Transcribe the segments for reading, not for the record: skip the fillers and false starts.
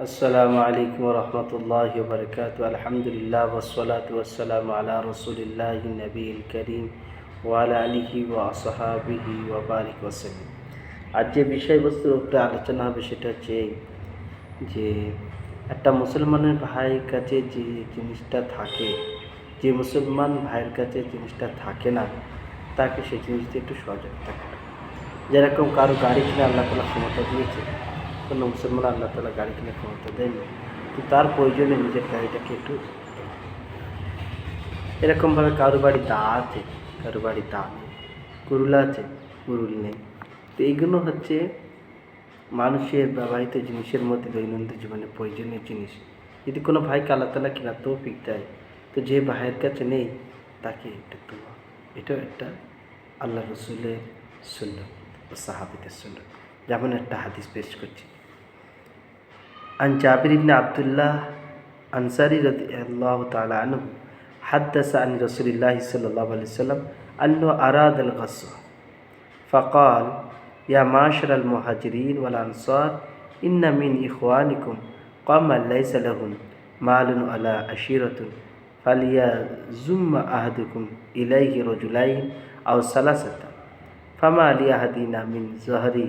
আসসালামু আলাইকুম রহমতুল্লাহি ওয়া বারাকাতুহু। আলহামদুলিল্লাহ ওয়াসসালাতু ওয়াসসালামু আলা রাসূলিল্লাহি নবিয়িল কারীম ওয়া আলা আলিহি ওয়া আসহাবিহি ওয়া বারিক ওয়াসাল্লাম। আজ যে বিষয়বস্তুর উপরে আলোচনা হবে সেটা হচ্ছে যে একটা মুসলমানের ভাইয়ের কাছে যে জিনিসটা থাকে, যে মুসলমান ভাইয়ের কাছে জিনিসটা থাকে না, তাকে সেই জিনিসটা একটু সজাগ থাকা। যেরকম কারো গাড়ি কিনে আল্লাহ তাআলা ক্ষমতা দিয়েছে, কোনো মুসলমান আল্লাহ তাআলা গাড়ি কিনে ক্ষমতা দেয়নি, তো তার প্রয়োজনে নিজের গাড়িটাকে একটু এরকমভাবে কারো বাড়ি দা আছে, কারো বাড়ি দা নেই, কুরুল আছে, কুরুল নেই। তো এইগুলো হচ্ছে মানুষের ব্যবহৃত জিনিসের মধ্যে দৈনন্দিন জীবনে প্রয়োজনীয় জিনিস। যদি কোনো ভাইকে আল্লাহ তাআলা কিনা তৌফিক দেয়, তো যে ভাইয়ের কাছে নেই তাকে একটু দেওয়া, এটাও একটা আল্লাহ রসুলের সুন্নাত ও সাহাবীদের সুন্নাত। যেমন একটা হাদিস পেশ করছি, আন জাবির ইবনে আব্দুল্লাহ আনসারী রাদিয়াল্লাহু তাআলা আনহু হাদ্দাসা আন রাসূলিল্লাহি সাল্লাল্লাহু আলাইহি ওয়াসাল্লাম আন্নাহু আরাদাল গাসওয়া ফাকাল ইয়া মাশারাল মুহাজিরিন ওয়াল আনসার ইন্না মিন ইখওয়ানিকুম কওমান লাইসা লাহুম মালুন আলা আশিরাতুন ফালিয়াযুম্মা আহাদুকুম ইলাইহি রাজুলাইন আও সালাসাতা ফামা লিআহাদিনা মিন যহরি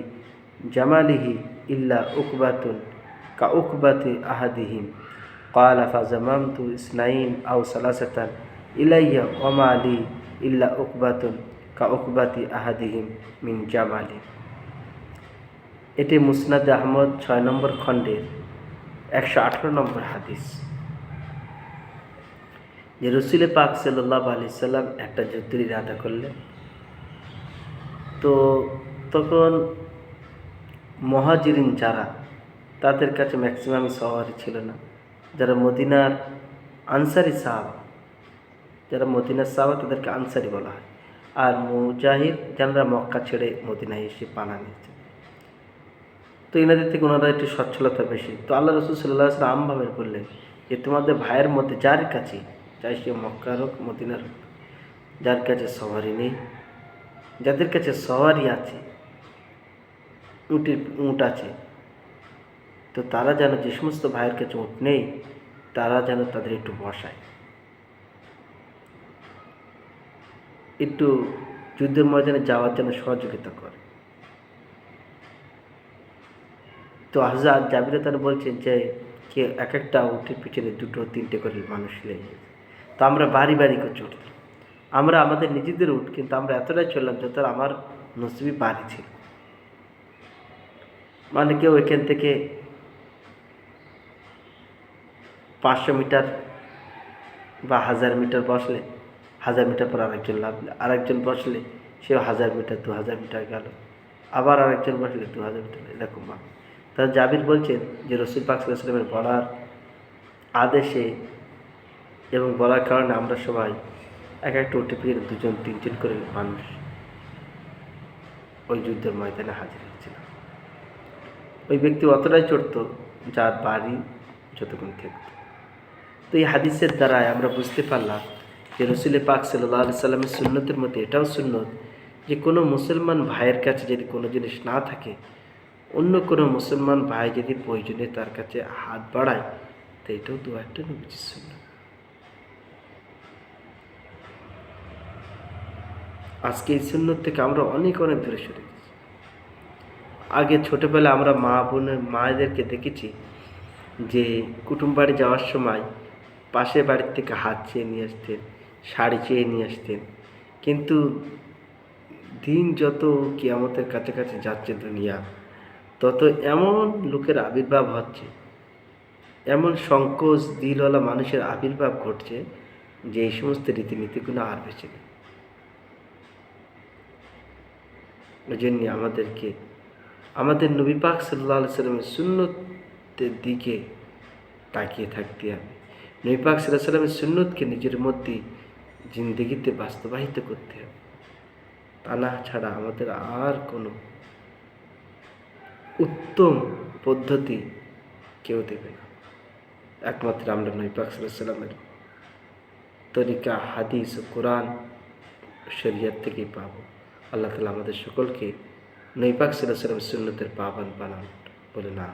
জামালিহি ইল্লা উকবাতুন কা উকবাতি আহাদিহিম ক্বালা ফাজামামতু ইসনাইন আও সালাসাতান ইলাইয়া ওয়া লি ইল্লা উকবাতুন কা উকবাতি আহাদিহিম মিন জামালি। এটি মুসনাদ আহমদ 6 নম্বর খণ্ডের 118 নম্বর হাদিস। যে রসুল পাক সাল্লাল্লাহু আলাইহি সাল্লাম একটা যুদ্ধের ইরাদা করলেন, তো তখন মুহাজিরিন যারা, তাদের কাছে ম্যাক্সিমাম সওয়ারি ছিল না। যারা মদিনার আনসারি সাহাবা, যারা মদিনার সাহাবা তাদেরকে আনসারি বলা হয়, আর মুজাহিদ যারা মক্কা ছেড়ে মদিনায় এসে পানা নিয়েছে, তো এনাদের থেকে ওনারা একটু সচ্ছলতা বেশি। তো আল্লাহ রসুল সাল্লাল্লাহু আলাইহি ওয়াসাল্লাম আমভাবে বললেন যে তোমাদের ভাইয়ের মধ্যে যার কাছে, চাই সে মক্কার হোক মদিনার হোক, যার কাছে সওয়ারি নেই, যাদের কাছে সওয়ারি আছে, উট আছে, তো তারা যেন, যে সমস্ত ভাইয়ের কাছে উট নেই, তারা যেন তাদের একটু বসায়, একটু যুদ্ধের ময়দানে যাওয়ার জন্য সহযোগিতা করে। তো হযরত জাবির তারা বলছেন যে কে এক একটা উটের পিছনে 2-3টে করে মানুষ লেগে গেছে। তো আমরা বাড়ি বাড়ি করে চলতাম, আমরা আমাদের নিজেদের উট, কিন্তু আমরা এতটাই চললাম যত আমার নসিবি বাড়ি ছিল। মানে কেউ এখান থেকে 500 মিটার বা 1000 মিটার বসলে, 1000 মিটার পর আরেকজন নামলে, আরেকজন বসলে সেও 1000 মিটার 2000 মিটার গেল, আবার আরেকজন বসলে 2000 মিটার, এরকম ভাবে। তাহলে জাবির বলছেন যে রসুল পাক সাল্লাল্লাহু আলাইহি ওয়াসাল্লামের বলার আদেশে এবং বলার কারণে আমরা সবাই এক একটা উঠে পেয়ে 2-3জন করে মানুষ ওই যুদ্ধের ময়দানে হাজির হয়েছিল। ওই ব্যক্তি অতটাই চড়ত যার বাড়ি যতক্ষণ থাকত। তো এই হাদিসের দ্বারাই আমরা বুঝতে পারলাম যে রসুল পাক সাল্লাল্লাহু আলাইহি ওয়াসাল্লামের সুন্নতের মধ্যে এটাও সুন্নত যে কোনো মুসলমান ভাইয়ের কাছে যদি কোনো জিনিস না থাকে, অন্য কোনো মুসলমান ভাই যদি প্রয়োজনে তার কাছে হাত বাড়ায়, তো এটাও দু একটা নবীজির সুন্নাত। আজকে এই সুন্নত থেকে আমরা অনেক অনেক দূরে সরে গেছি। আগে ছোটোবেলা আমরা মায়েদেরকে দেখেছি যে কুটুম বাড়ি যাওয়ার সময় পাশের বাড়ির থেকে হাত চেয়ে নিয়ে আসতেন, শাড়ি চেয়ে নিয়ে আসতেন। কিন্তু দিন যত কিয়ামতের কাছাকাছি যাচ্ছে দুনিয়া, তত এমন লোকের আবির্ভাব হচ্ছে, এমন সংকোচ দিলওয়ালা মানুষের আবির্ভাব ঘটছে যে এই সমস্ত রীতিনীতিগুলো আর বেঁচে নেই। ওই জন্য আমাদেরকে আমাদের নবী পাক সাল্লাল্লাহু আলাইহি ওয়াসাল্লামের সুন্নতের দিকে তাকিয়ে থাকতে হবে। নবী পাক সাল্লাল্লাহু আলাইহি ওয়াসাল্লামের সুন্নতকে নিজের মধ্যে জিন্দেগিতে বাস্তবায়িত করতে হবে। তা না ছাড়া আমাদের আর কোনো উত্তম পদ্ধতি কেউ দেবে না। একমাত্র আমরা নবী পাক সাল্লাল্লাহু আলাইহি ওয়াসাল্লামের তরিকা, হাদিস ও কোরআন শরীয়ত থেকেই পাবো। আল্লাহ তাআলা আমাদের সকলকে নবী পাক সাল্লাল্লাহু আলাইহি ওয়াসাল্লামের সুন্নতের পাবন বানান বলে না।